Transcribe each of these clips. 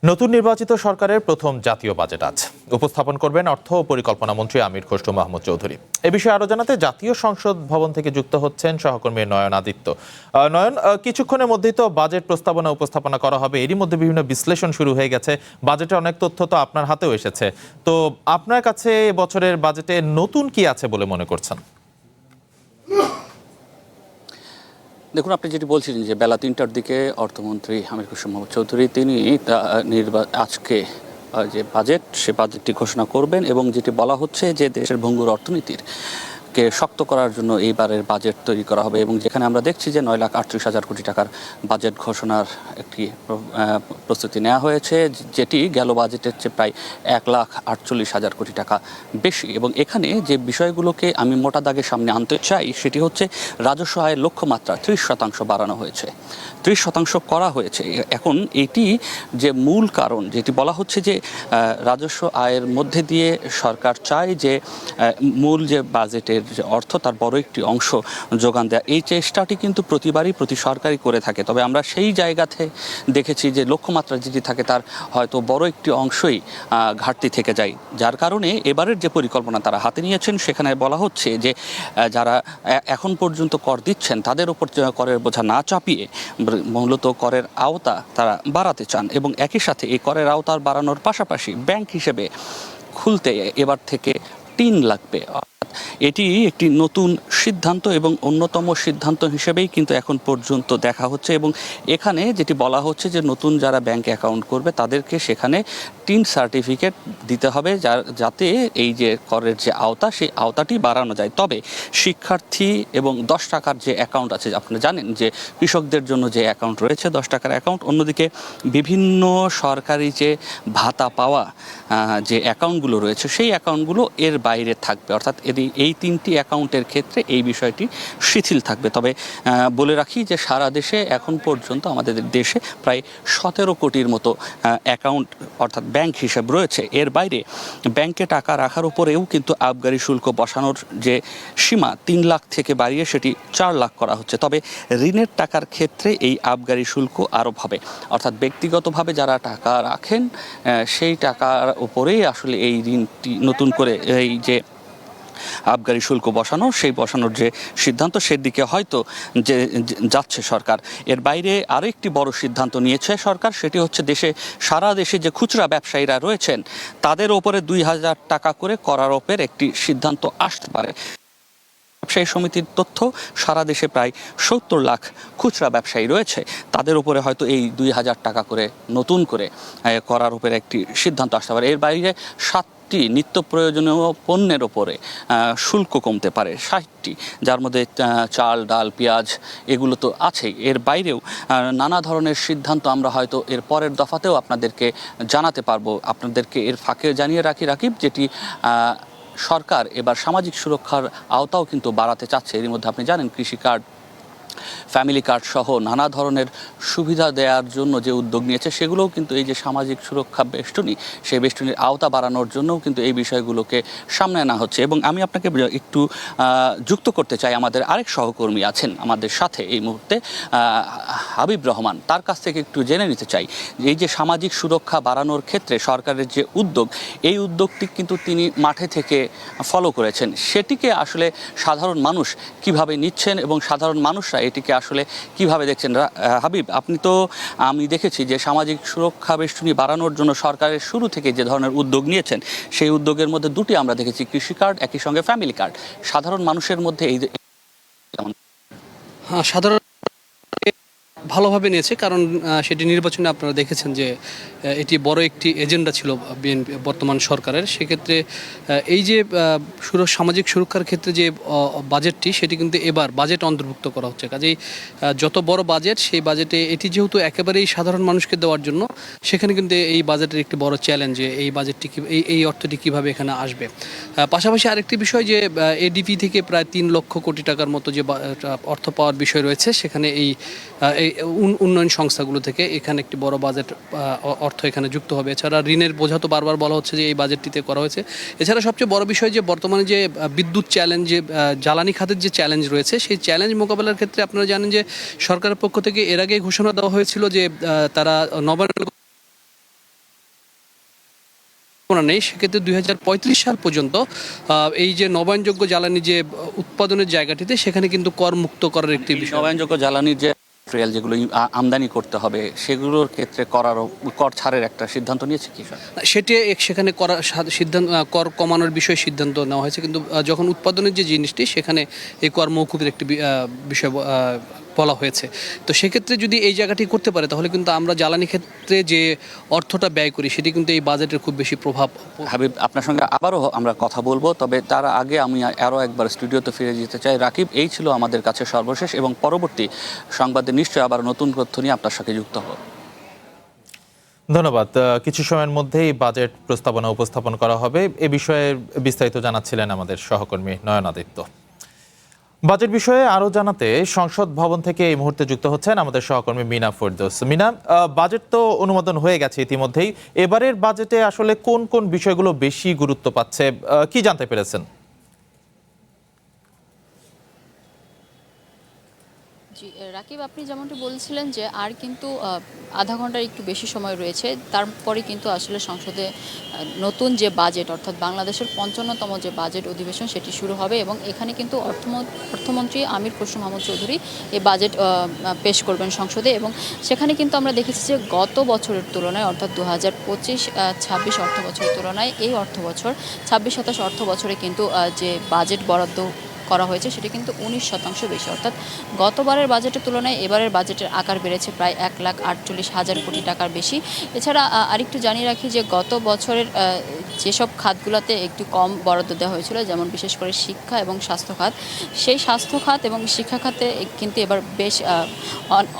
নতুন নির্বাচিত সরকারের প্রথম জাতীয় বাজেট আজ উপস্থাপন করবেন অর্থ ও পরিকল্পনা মন্ত্রী আমির খসরু মাহমুদ চৌধুরী। এ বিষয়ে আরো জানাতে জাতীয় সংসদ ভবন থেকে যুক্ত হচ্ছেন সহকর্মী নয়ন আদিত্য। নয়ন, কিছুক্ষণের মধ্যেই তো বাজেট প্রস্তাবনা উপস্থাপনা করা হবে, এরই মধ্যে বিভিন্ন বিশ্লেষণ শুরু হয়ে গেছে, বাজেটের অনেক তথ্য তো আপনার হাতেও এসেছে। তো আপনার কাছে বছরের বাজেটে নতুন কি আছে বলে মনে করছেন? দেখুন, আপনি যেটি বলছিলেন যে বেলা ৩টার দিকে অর্থমন্ত্রী আমির খসরু মাহমুদ চৌধুরী তিনি আজকে যে বাজেট সে বাজেটটি ঘোষণা করবেন এবং যেটি বলা হচ্ছে যে দেশের ভঙ্গুর অর্থনীতির কে শক্ত করার জন্য এইবারের বাজেট তৈরি করা হবে এবং যেখানে আমরা দেখছি যে ৯,৩৮,০০০ কোটি টাকার বাজেট ঘোষণার একটি প্রস্তুতি নেওয়া হয়েছে, যেটি গেল বাজেটের চেয়ে প্রায় ১,৪৮,০০০ কোটি টাকা বেশি। এবং এখানে যে বিষয়গুলোকে আমি মোটা দাগের সামনে আনতে চাই সেটি হচ্ছে রাজস্ব আয়ের লক্ষ্যমাত্রা ৩০% বাড়ানো হয়েছে, ৩০% করা হয়েছে। এখন এটি যে মূল কারণ যেটি বলা হচ্ছে যে রাজস্ব আয়ের মধ্যে দিয়ে সরকার চায় যে মূল যে বাজেটের যে অর্থ তার বড় একটি অংশ যোগান দেয়। এই চেষ্টাটি কিন্তু প্রতিবারই প্রতি সরকারই করে থাকে, তবে আমরা সেই জায়গাতে দেখেছি যে লক্ষ্যমাত্রা যেটি থাকে তার হয়তো বড় একটি অংশই ঘাটতি থেকে যায়, যার কারণে এবারের যে পরিকল্পনা তারা হাতে নিয়েছেন সেখানে বলা হচ্ছে যে যারা এখন পর্যন্ত কর দিচ্ছেন তাদের উপর করের বোঝা না চাপিয়ে মূলত করের আওতা তারা বাড়াতে চান এবং একই সাথে এই করের আওতা বাড়ানোর পাশাপাশি ব্যাংক হিসেবে খুলতে এবার থেকে টিন লাগবে। এটি একটি নতুন সিদ্ধান্ত এবং অন্যতম সিদ্ধান্ত হিসেবেই কিন্তু এখন পর্যন্ত দেখা হচ্ছে এবং এখানে যেটি বলা হচ্ছে যে নতুন যারা ব্যাংকে অ্যাকাউন্ট করবে তাদেরকে সেখানে টিন সার্টিফিকেট দিতে হবে যাতে এই যে করের যে আওতা সেই আওতাটি বাড়ানো যায়। তবে শিক্ষার্থী এবং ১০ টাকার যে অ্যাকাউন্ট আছে, আপনারা জানেন যে কৃষকদের জন্য যে অ্যাকাউন্ট রয়েছে ১০ টাকার অ্যাকাউন্ট, অন্যদিকে বিভিন্ন সরকারি যে ভাতা পাওয়া যে অ্যাকাউন্টগুলো রয়েছে সেই অ্যাকাউন্টগুলো এর বাইরে থাকবে, অর্থাৎ এই ৩টি অ্যাকাউন্টের ক্ষেত্রে এই বিষয়টি শিথিল থাকবে। তবে বলে রাখি যে সারা দেশে এখন পর্যন্ত আমাদের দেশে প্রায় ১৭ কোটির মতো অ্যাকাউন্ট অর্থাৎ ব্যাংক হিসাব রয়েছে। এর বাইরে ব্যাংকে টাকা রাখার উপরেও কিন্তু আবগারি শুল্ক বসানোর যে সীমা ৩ লাখ থেকে বাড়িয়ে সেটি ৪ লাখ করা হচ্ছে। তবে ঋণের টাকার ক্ষেত্রে এই আবগারি শুল্ক আরোপ হবে, অর্থাৎ ব্যক্তিগতভাবে যারা টাকা রাখেন সেই টাকার উপরেই আসলে এই ঋণটি নতুন করে এই যে আবগারি শুল্ক বসানোর যে সিদ্ধান্ত সেদিকে হয়তো যে যাচ্ছে সরকার। এর বাইরে আরও একটি বড় সিদ্ধান্ত নিয়েছে সরকার, সেটি হচ্ছে সারা দেশে যে খুচরা ব্যবসায়ীরা রয়েছেন তাদের ওপরে ২,০০০ টাকা করে করার ওপর একটি সিদ্ধান্ত আসতে পারে। ব্যবসায়ী সমিতির তথ্য, সারা দেশে প্রায় ৭০ লাখ খুচরা ব্যবসায়ী রয়েছে, তাদের উপরে হয়তো এই ২,০০০ টাকা করে নতুন করে করার উপরে একটি সিদ্ধান্ত আসতে পারে। এর বাইরে 7টি নিত্য প্রয়োজনীয় পণ্যের ওপরে শুল্ক কমতে পারে, 60টি, যার মধ্যে চাল, ডাল, পেঁয়াজ এগুলো তো আছেই। এর বাইরেও নানা ধরনের সিদ্ধান্ত আমরা হয়তো এর পরের দফাতেও আপনাদেরকে জানাতে পারবো। আপনাদেরকে এর ফাঁকে জানিয়ে রাকিব, যেটি সরকার এবার সামাজিক সুরক্ষার আওতাও কিন্তু বাড়াতে চাচ্ছে। এর মধ্যে আপনি জানেন কৃষি কার্ড, ফ্যামিলি কার্ড সহ নানা ধরনের সুবিধা দেওয়ার জন্য যে উদ্যোগ নিয়েছে সেগুলোও কিন্তু এই যে সামাজিক সুরক্ষা বেষ্টনী, সেই বেষ্টনীর আওতা বাড়ানোর জন্যও কিন্তু এই বিষয়গুলোকে সামনে আনা হচ্ছে। এবং আমি আপনাকে একটু যুক্ত করতে চাই, আমাদের আরেক সহকর্মী আছেন আমাদের সাথে এই মুহূর্তে, হাবিব রহমান, তার কাছ থেকে একটু জেনে নিতে চাই এই যে সামাজিক সুরক্ষা বাড়ানোর ক্ষেত্রে সরকারের যে উদ্যোগ, এই উদ্যোগটি কিন্তু তিনি মাঠে থেকে ফলো করেছেন, সেটিকে আসলে সাধারণ মানুষ কিভাবে নিচ্ছেন এবং সাধারণ মানুষরা এটিকে আসলে কিভাবে দেখছেন। হাবিব, আমি দেখেছি যে সামাজিক সুরক্ষা বেষ্টনী বাড়ানোর জন্য সরকারের শুরু থেকে যে ধরনের উদ্যোগ নিয়েছেন সেই উদ্যোগের মধ্যে দুটি আমরা দেখেছি, কৃষি কার্ড একই সঙ্গে ফ্যামিলি কার্ড। সাধারণ মানুষের মধ্যে এই সাধারণ ভালোভাবে নিয়েছে, কারণ সেটি নির্বাচনে আপনারা দেখেছেন যে এটি বড় একটি এজেন্ডা ছিল বিএনপি বর্তমান সরকারের। সেক্ষেত্রে এই যে সামাজিক সুরক্ষার ক্ষেত্রে যে বাজেটটি, সেটি কিন্তু এবার বাজেট অন্তর্ভুক্ত করা হচ্ছে। কাজেই যত বড় বাজেট, সেই বাজেটে এটি যেহেতু একেবারেই সাধারণ মানুষকে দেওয়ার জন্য, সেখানে কিন্তু এই বাজেটের একটি বড় চ্যালেঞ্জ যে এই বাজেটটি এই অর্থটি কীভাবে এখানে আসবে। পাশাপাশি আরেকটি বিষয় যে এডিপি থেকে প্রায় ৩ লক্ষ কোটি টাকার মতো যে অর্থ পাওয়ার বিষয় রয়েছে, সেখানে এই উন্নয়ন সংস্থাগুলো থেকে এখানে একটি বড় বাজেট অর্থ এখানে যুক্ত হবে। এছাড়া ঋণের বোঝা তো বারবার বলা হচ্ছে যে এই বাজেটটিতে করা হয়েছে। এছাড়া সবচেয়ে বড় বিষয় যে বর্তমানে যে বিদ্যুৎ চ্যালেঞ্জ, যে জ্বালানি খাতের যে চ্যালেঞ্জ রয়েছে, সেই চ্যালেঞ্জ মোকাবেলার ক্ষেত্রে আপনারা জানেন যে সরকারের পক্ষ থেকে এর আগে ঘোষণা দেওয়া হয়েছিল যে তারা নবায়ন পরিকল্পনা নেই, সেক্ষেত্রে 2035 সাল পর্যন্ত এই যে নবায়নযোগ্য জ্বালানি যে উৎপাদনের জায়গাটিতে সেখানে কিন্তু কর মুক্ত করার একটি বিষয়। নবায়নযোগ্য জ্বালানির যে ম্যাটেরিয়াল যেগুলো আমদানি করতে হবে সেগুলোর ক্ষেত্রে কর ছাড়ের একটা সিদ্ধান্ত নিয়েছে কি স্যার? সেটি সেখানে করা সিদ্ধান্ত, কর কমানোর বিষয়ে সিদ্ধান্ত নেওয়া হয়েছে, কিন্তু যখন উৎপাদনের যে জিনিসটি সেখানে এই কর মৌকুফের একটি বিষয় বলা হয়েছে। তো সেক্ষেত্রে যদি এই জায়গাটি করতে পারে তাহলে কিন্তু আমরা জ্বালানি ক্ষেত্রে যে অর্থটা ব্যয় করি সেটি কিন্তু এই বাজেটের খুব বেশি প্রভাব। হাবিব, আপনার সঙ্গে আবারও আমরা কথা বলবো, তবে তার আগে আমি আরও একবার স্টুডিওতে ফিরে যেতে চাই। রাকিব, এই ছিল আমাদের কাছে সর্বশেষ, এবং পরবর্তী সংবাদে নিশ্চয়ই আবার নতুন তথ্য নিয়ে আপনার সাথে যুক্ত হব। ধন্যবাদ। কিছু সময়ের মধ্যেই বাজেট প্রস্তাবনা উপস্থাপন করা হবে, এ বিষয়ে বিস্তারিত জানাচ্ছিলেন আমাদের সহকর্মী নয়ন আদিত্য। বাজেট বিষয়ে আরো জানাতে সংসদ ভবন থেকে এই মুহূর্তে যুক্ত হচ্ছেন আমাদের সহকর্মী মিনা ফেরদৌস। মিনা, বাজেট তো অনুমোদন হয়ে গেছে ইতিমধ্যেই, এবারের বাজেটে আসলে কোন কোন বিষয়গুলো বেশি গুরুত্ব পাচ্ছে, কি জানতে পেরেছেন? জি রাকিব, আপনি যেমনটি বলছিলেন যে আর কিন্তু আধা ঘন্টার একটু বেশি সময় রয়েছে, তারপরে কিন্তু আসলে সংসদে নতুন যে বাজেট অর্থাৎ বাংলাদেশের 55তম যে বাজেট অধিবেশন সেটি শুরু হবে, এবং এখানে কিন্তু অর্থমন্ত্রী আমির খসরু মাহমুদ চৌধুরী এই বাজেট পেশ করবেন সংসদে। এবং সেখানে কিন্তু আমরা দেখেছি যে গত বছরের তুলনায় অর্থাৎ 2025-26 অর্থ বছরের তুলনায় এই অর্থ বছর 26-27 অর্থ বছরে কিন্তু যে বাজেট বরাদ্দ করা হয়েছে সেটা কিন্তু 19% বেশি, অর্থাৎ গতবারের বাজেটের তুলনায় এবারের বাজেটের আকার বেড়েছে প্রায় 1,48,000 কোটি টাকার বেশি। এছাড়া আরেকটু জানিয়ে রাখি যে গত বছরের যেসব খাতগুলোতে একটু কম বরাদ্দ দেওয়া হয়েছিল, যেমন বিশেষ করে শিক্ষা এবং স্বাস্থ্য খাত, সেই স্বাস্থ্য খাত এবং শিক্ষা খাতে কিন্তু এবার বেশ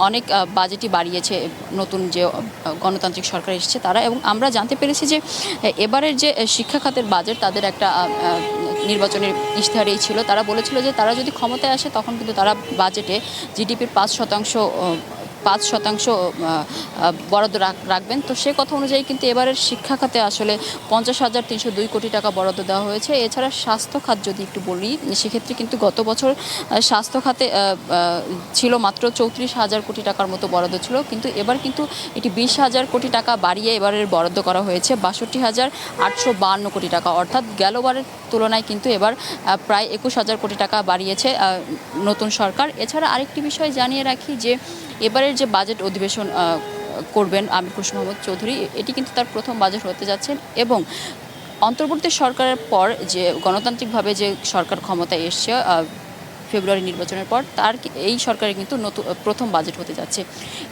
অনেক বাজেটই বাড়িয়েছে নতুন যে গণতান্ত্রিক সরকার এসেছে তারা। এবং আমরা জানতে পেরেছি যে এবারের যে শিক্ষা খাতের বাজেট তাদের একটা নির্বাচনের ইশতেহারেই ছিল, তারা বলেছিল যে তারা যদি ক্ষমতায় আসে তখন কিন্তু তারা বাজেটে জিডিপির 5% বরাদ্দ রাখবেন। তো সে কথা অনুযায়ী কিন্তু এবারের শিক্ষা খাতে আসলে 50,302 কোটি টাকা বরাদ্দ দেওয়া হয়েছে। এছাড়া স্বাস্থ্য খাত যদি একটু বলি, সেক্ষেত্রে কিন্তু গত বছর স্বাস্থ্য খাতে ছিল মাত্র 34,000 কোটি টাকার মতো বরাদ্দ ছিল, কিন্তু এবার কিন্তু এটি 20,000 কোটি টাকা বাড়িয়ে এবারের বরাদ্দ করা হয়েছে 62,852 কোটি টাকা, অর্থাৎ গেলবারের তুলনায় কিন্তু এবার প্রায় 21,000 কোটি টাকা বাড়িয়েছে নতুন সরকার। এছাড়া আরেকটি বিষয় জানিয়ে রাখি যে এবারের যে বাজেট অধিবেশন করবেন আমির খসরু মাহমুদ চৌধুরী, এটি কিন্তু তার প্রথম বাজেট হতে যাচ্ছেন, এবং অন্তর্বর্তী সরকারের পর যে গণতান্ত্রিকভাবে যে সরকার ক্ষমতায় এসছে ফেব্রুয়ারি নির্বাচনের পর, তার এই সরকারের কিন্তু নতুন প্রথম বাজেট হতে যাচ্ছে।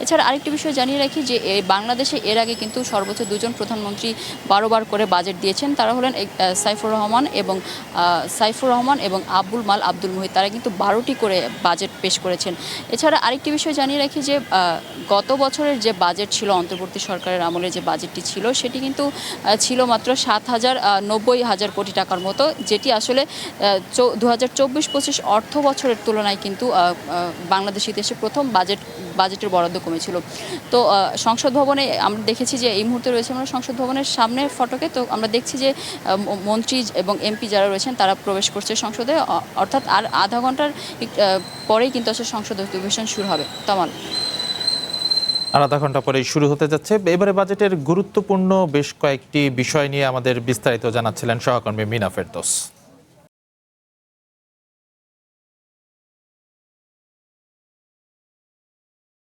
এছাড়া আরেকটি বিষয় জানিয়ে রাখি যে বাংলাদেশে এর আগে কিন্তু সর্বোচ্চ দুজন প্রধানমন্ত্রী 12 বার করে বাজেট দিয়েছেন, তারা হলেন সাইফুর রহমান এবং আবুল মাল আব্দুল মুহিত, তারা কিন্তু 12টি করে বাজেট পেশ করেছেন। এছাড়া আরেকটি বিষয় জানিয়ে রাখি যে গত বছরের যে বাজেট ছিল অন্তর্বর্তী সরকারের আমলে যে বাজেটটি ছিল সেটি কিন্তু ছিল মাত্র 7,90,000 কোটি টাকার মতো, যেটি আসলে 2024-25 অর্থ বছরের তুলনায় কিন্তু বাংলাদেশ ইতিহাসে প্রথম বাজেটের বরাদ্দ কমেছিল। তো সংসদ ভবনে আমরা দেখেছি যে এই মুহূর্তে রয়েছে আমরা সংসদ ভবনের সামনে ফটকে, তো আমরা দেখছি যে মন্ত্রী এবং এমপি যারা রয়েছেন তারা প্রবেশ করছে সংসদে, অর্থাৎ আর আধা ঘন্টার পরেই কিন্তু আসলে সংসদ অধিবেশন শুরু হবে। তামাল, আর আধা ঘন্টা পরেই শুরু হতে যাচ্ছে। এবারে বাজেটের গুরুত্বপূর্ণ বেশ কয়েকটি বিষয় নিয়ে আমাদের বিস্তারিত জানাচ্ছিলেন সহকর্মী মিনা ফেরদৌস।